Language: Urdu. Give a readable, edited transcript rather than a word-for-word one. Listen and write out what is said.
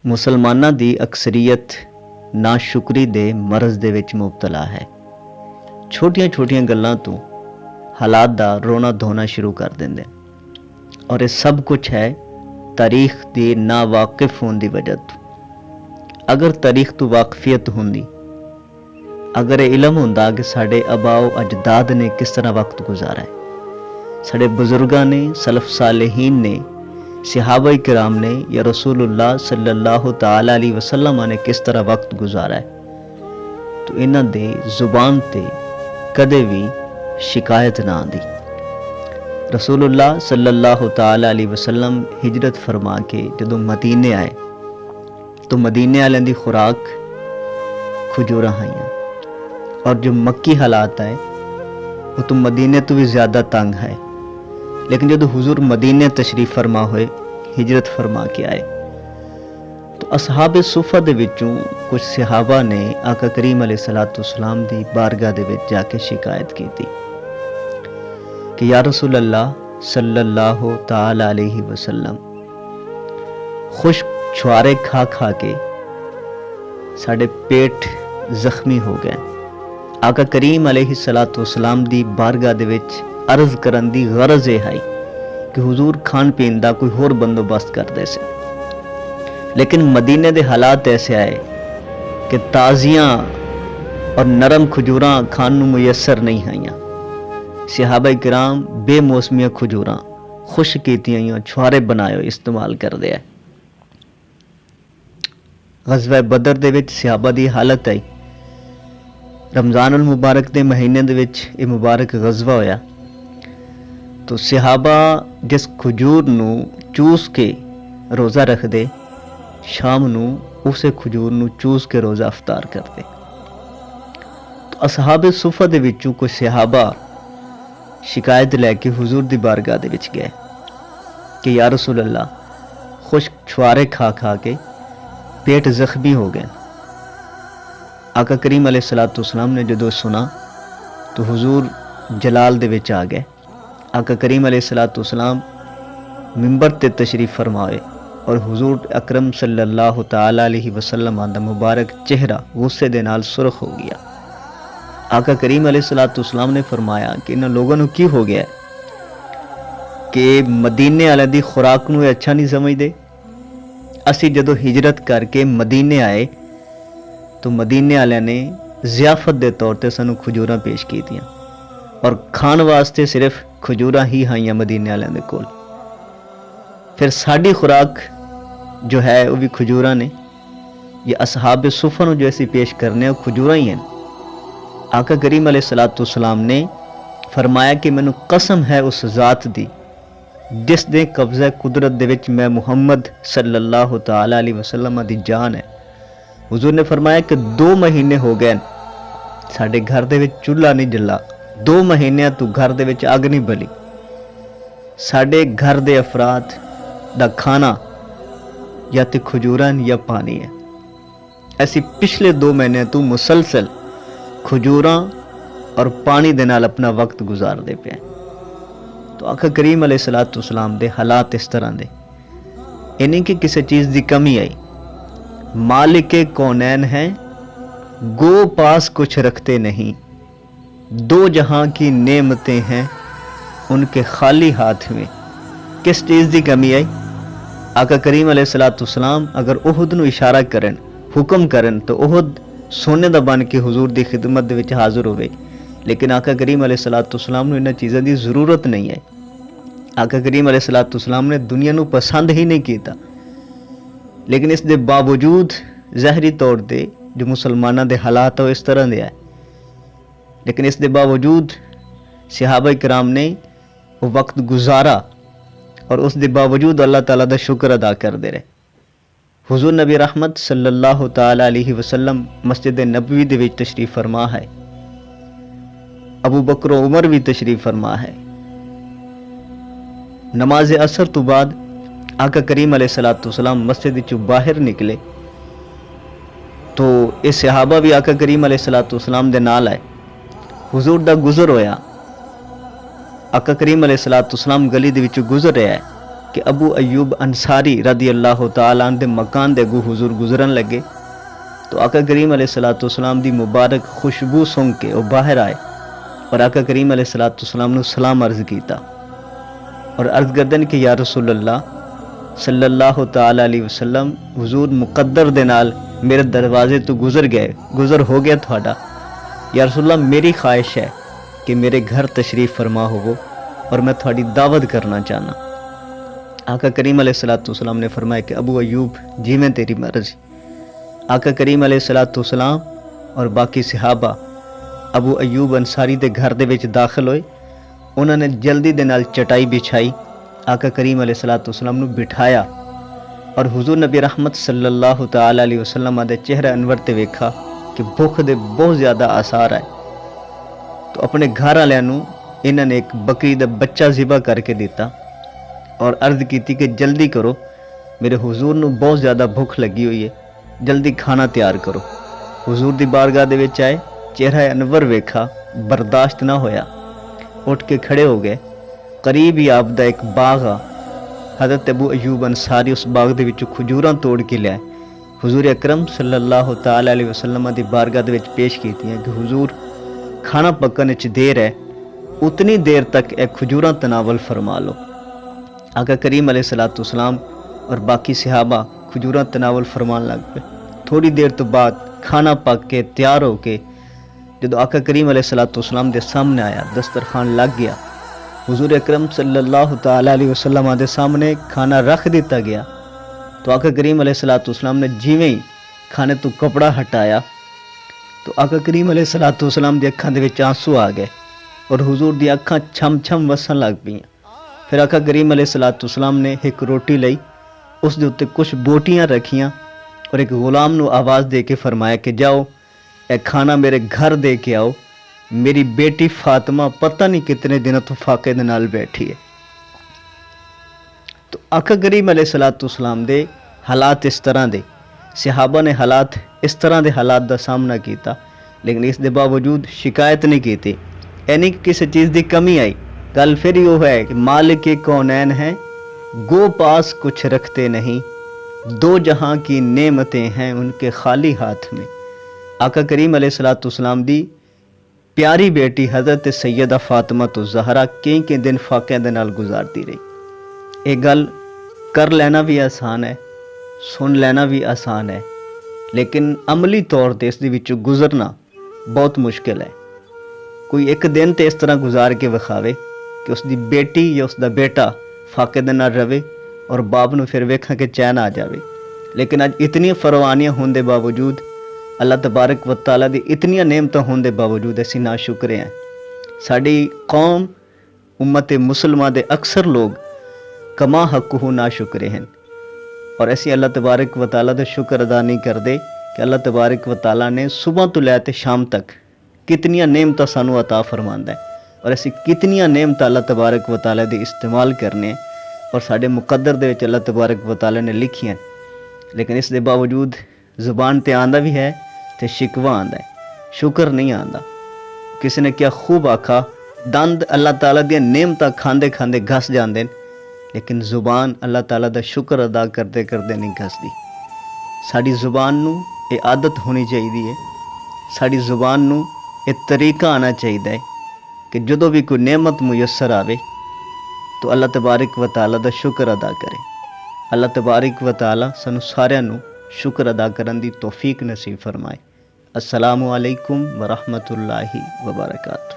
ਮੁਸਲਮਾਨਾਂ ਦੀ ਅਕਸਰੀਅਤ ਨਾਸ਼ੁਕਰੀ ਦੇ ਮਰਜ਼ ਦੇ ਵਿੱਚ ਮੁਬਤਲਾ ਹੈ। ਛੋਟੀਆਂ ਗੱਲਾਂ ਤੋਂ ਹਾਲਾਤ ਦਾ ਰੋਣਾ ਧੋਣਾ ਸ਼ੁਰੂ ਕਰ ਦਿੰਦੇ ਔਰ ਇਹ ਸਭ ਕੁਝ ਹੈ ਤਾਰੀਖ ਦੇ ਨਾ ਵਾਕਿਫ ਹੋਣ ਦੀ ਵਜ੍ਹਾ ਤੋਂ। ਅਗਰ ਤਾਰੀਖ ਤੋਂ ਵਾਕਫੀਅਤ ਹੁੰਦੀ, ਅਗਰ ਇਹ ਇਲਮ ਹੁੰਦਾ ਕਿ ਸਾਡੇ ਆਬਾਓ ਅਜਦਾਦ ਨੇ ਕਿਸ ਤਰ੍ਹਾਂ ਵਕਤ ਗੁਜ਼ਾਰਾ ਹੈ, ਸਾਡੇ ਬਜ਼ੁਰਗਾਂ ਨੇ, ਸਲਫ ਸਾਲਹੀਨ ਨੇ, صحابہ کرام نے یا رسول اللہ صلی اللہ تعالی علیہ وسلم نے کس طرح وقت گزارا ہے تو انہاں دے زبان تے کدے بھی شکایت نہ آندی۔ رسول اللہ صلی اللہ تعالی علیہ وسلم ہجرت فرما کے جدوں مدینے آئے تو مدینے والے دی خوراک کھجوراں ہائیاں، اور جو مکی حالات آئے وہ تو مدینے تو بھی زیادہ تنگ ہے، لیکن جب حضور مدینے تشریف فرما ہوئے، ہجرت فرما کے آئے تو اصحاب صفہ دے وچوں کچھ صحابہ نے آقا کریم علیہ السلام دی بارگاہ دے وچ جا کے شکایت کی تھی کہ یا رسول اللہ صلی اللہ تعالی علیہ وسلم، خشک چھوارے کھا کے ساڑے پیٹ زخمی ہو گئے۔ آقا کریم علیہ السلام دی بارگاہ دے وچ عرض کرن دی غرض یہ ہے کہ حضور کھان پین دا کوئی ہور بندوبست کر دے سے، لیکن مدینے دے حالات ایسے آئے کہ تازیاں اور نرم کھجوراں کھان نو میسر نہیں ہائیاں۔ صحابہ کرام بے موسمیاں کھجوراں خشک کیتیاں چھوارے بنائے استعمال کر دیا۔ غزوہ بدر دے وچ صحابہ دی حالت آئی، رمضان المبارک دے مہینے دے وچ یہ مبارک غزوہ ہویا تو صحابہ جس کھجور نو چوس کے روزہ رکھ دے، شام نو اسے کھجور نو چوس کے روزہ افطار کر دے۔ تو اصحاب صفہ دے وچوں کوئی صحابہ شکایت لے کے حضور دی بارگاہ دے وچ گئے کہ یا رسول اللہ، خشک چھوارے کھا کے پیٹ زخمی ہو گئے۔ آقا کریم علیہ السلام نے جدو سنا تو حضور جلال دے وچ آ گئے۔ آقا کریم علیہ السلام منبر تے تشریف فرمائے اور حضور اکرم صلی اللہ تعالی علیہ وسلم دا مبارک چہرہ غصے دے نال سرخ ہو گیا۔ آقا کریم علیہ السلام نے فرمایا کہ انہاں لوگوں نو کی ہو گیا ہے کہ مدینے والے دی خوراک نو اچھا نہیں سمجھدے۔ اسی جدو ہجرت کر کے مدینے آئے تو مدینے والے نے ضیافت دے طور تے سانو کھجوراں پیش کیتیاں اور کھان واسطے صرف کھجوراں ہی ہائیاں مدینے والے دے کول۔ پھر ساڈی خوراک جو ہے وہ بھی کھجوراں نے، یہ اصحاب صفہ نو جو اسی پیش کرنے وہ کھجوراں ہی ہیں۔ آقا کریم علیہ السلام نے فرمایا کہ مینوں قسم ہے اس ذات دی جس دے قبضہ قدرت دے وچ میں محمد صلی اللہ تعالی علیہ وسلم دی جان ہے۔ حضور نے فرمایا کہ 2 مہینے ہو گئے ساڈے گھر دے وچ چولہا نہیں جلا، 2 مہینے تو گھر دے وچ اگ نہیں بلی، ساڈے گھر دے افراد دا کھانا یا تے کھجوراں یا پانی ہے۔ ایسی پچھلے 2 مہینے تو مسلسل کھجوراں اور پانی دے نال اپنا وقت گزار دے پے۔ تو آقا کریم علیہ السلام دے حالات اس طرح دے، یعنی کہ کسی چیز دی کمی آئی، مالک کونین ہیں گو پاس کچھ رکھتے نہیں، 2 جہاں کی نعمتیں ہیں ان کے خالی ہاتھ میں۔ کس چیز دی کمی آئی؟ آقا کریم علیہ السلام اگر احد نو اشارہ کرن، حکم کرن تو احد سونے دا بن کے حضور دی خدمت دے وچ حاضر ہوئے، لیکن آقا کریم علیہ السلام نے انہاں چیزاں دی ضرورت نہیں ہے۔ آقا کریم علیہ السلام نے دنیا نو پسند ہی نہیں کیتا، لیکن اس دے باوجود ظاہری طور تے جو مسلمانہ دے حالات وہ اس طرح دے آئے، لیکن اس دے باوجود صحابہ کرام نے وہ وقت گزارا اور اس دے باوجود اللہ تعالیٰ دا شکر ادا کر دے رہے۔ حضور نبی رحمت صلی اللہ تعالی علیہ وسلم مسجد نبوی دے وچ تشریف فرما ہے، ابو بکر و عمر بھی تشریف فرما ہے۔ نماز عصر تو بعد آقا کریم علیہ السلام مسجد چو باہر نکلے تو یہ صحابہ بھی آقا کریم علیہ السلام دے نال آئے۔ حضور دا گزر ہویا، آقا کریم علیہ السلام گلی دے وچوں گزر رہا ہے کہ ابو ایوب انصاری رضی اللہ تعالیٰ عنہ دے مکان دے اگوں حضور گزرن لگے تو آقا کریم علیہ السلام دی مبارک خوشبو سن کے وہ باہر آئے اور آقا کریم علیہ السلام نے سلام عرض کیتا اور عرض کردن کہ یا رسول اللہ صلی اللہ تعالیٰ علیہ وسلم حضور مقدر دے نال میرے دروازے تو گزر ہو گیا تھوڑا، یا رسول اللہ میری خواہش ہے کہ میرے گھر تشریف فرما ہوو اور میں تھوڑی دعوت کرنا چاہنا۔ آقا کریم علیہ السلام نے فرمایا کہ ابو ایوب جی میں تیری مرضی۔ آقا کریم علیہ السلام اور باقی صحابہ ابو ایوب انصاری دے گھر دے وچ داخل ہوئے، انہوں نے جلدی دے نال چٹائی بچھائی، آقا کریم علیہ السلام نے بٹھایا اور حضور نبی رحمت صلی اللہ تعالی علیہ وسلم دے چہرہ انور تے ویکھا کہ بھوک دے بہت زیادہ آثار آئے، تو اپنے گھر والوں نوں انہوں نے ایک بکری دا بچہ ذبح کر کے دیتا اور عرض کیتی کہ جلدی کرو، میرے حضور نوں بہت زیادہ بھوک لگی ہوئی ہے، جلدی کھانا تیار کرو۔ حضور دی بارگاہ دے وچ آئے، چہرہ انور ویکھا، برداشت نہ ہویا، اٹھ کے کھڑے ہو گئے۔ قریب ہی آپ دا ایک باغ آ، حضرت ابو ایوب انصاری اس باغ دے وچوں کھجوراں توڑ کے لائے، حضور اکرم صلی اللہ تعالی علیہ وسلم دی بارگاہ دے وچ پیش کیتیاں کہ حضور کھانا پکنے وچ دیر ہے، اتنی دیر تک اے کھجوراں تناول فرما لو۔ آقا کریم علیہ السلام اور باقی صحابہ کھجوراں تناول فرمان لگ پے۔ تھوڑی دیر تو بعد کھانا پک کے تیار ہو کے جدو آقا کریم علیہ السلام دے سامنے آیا، دسترخوان لگ گیا، حضور اکرم صلی اللہ تعالی علیہ وسلم دے سامنے کھانا رکھ دیتا گیا تو آقا کریم علیہ السلام نے جیویں ہی کھانے تو کپڑا ہٹایا تو آقا کریم علیہ السلام دی اکھاں دے وچ آنسو آ گئے اور حضور دی اکھاں چھم چھم وسن لگ پئیاں۔ پھر آقا کریم علیہ السلام نے ایک روٹی لئی، اس دے اتے کچھ بوٹیاں رکھیاں اور ایک غلام نو آواز دے کے فرمایا کہ جاؤ اے کھانا میرے گھر دے کے آؤ، میری بیٹی فاطمہ پتہ نہیں کتنے دنوں تو فاقے دے نال بیٹھی ہے۔ تو آقا کریم علیہ السلام دے حالات اس طرح دے، صحابہ نے حالات اس طرح دے حالات دا سامنا کیتا، لیکن اس دے باوجود شکایت نہیں کیتی، یعنی کسی چیز دی کمی آئی۔ گل پھر یہ ہے کہ مالک کونین ہیں، گو پاس کچھ رکھتے نہیں، دو جہاں کی نعمتیں ہیں ان کے خالی ہاتھ میں۔ آقا کریم علیہ السلام دی پیاری بیٹی حضرت سیدہ فاطمہ تو زہرا کئی دن فاقے دے نال گزارتی رہی۔ ایک گل کر لینا بھی آسان ہے، سن لینا بھی آسان ہے، لیکن عملی طور تے اس دی وچوں گزرنا بہت مشکل ہے۔ کوئی ایک دن تے اس طرح گزار کے وکھاوے کہ اس دی بیٹی یا اس دا بیٹا فاقے دے نال رہے اور باپ نو پھر ویکھاں کہ چین آ جاوے، لیکن اج اتنی فروانیاں ہون دے باوجود، اللہ تبارک و تعالیٰ دی اتنی نعمتاں ہون دے باوجود اسی ناشکرے ہیں۔ ساڈی قوم امت مسلمہ دے اکثر لوگ کما حقہ ناشکرے ہیں اور اسی اللہ تبارک و تعالیٰ دا شکر ادا نہیں کردے کہ اللہ تبارک و تعالیٰ نے صبح تو لے تے شام تک کتنیاں نعمتاں سانو عطا فرماندا ہے اور اسی کتنیاں نعمتاں اللہ تبارک و تعالیٰ دے استعمال کرنے اور ساڈے مقدر دے وچ اللہ تبارک و تعالیٰ نے لکھیاں، لیکن اس دے باوجود زبان تے آندا بھی ہے تے شکوہ آندا ہے، شکر نہیں آندا۔ کسی نے کیا خوب آکھا، دند اللہ تعالیٰ دیا نعمتاں کھاندے کھاندے گھس جاندے لیکن زبان اللہ تعالیٰ دا شکر ادا کردے کردے نہیں گھسدی۔ ساڈی زبان نو یہ عادت ہونی چاہیے، ساڈی زبان نو یہ طریقہ آنا چاہیے کہ جدوں بھی کوئی نعمت میسر آوے تو اللہ تبارک و تعالیٰ دا شکر ادا کرے۔ اللہ تبارک و تعالیٰ سانو سارے نو شکر ادا کرن دی توفیق نصیب فرمائے۔ السلام علیکم ورحمۃ اللہ وبرکاتہ۔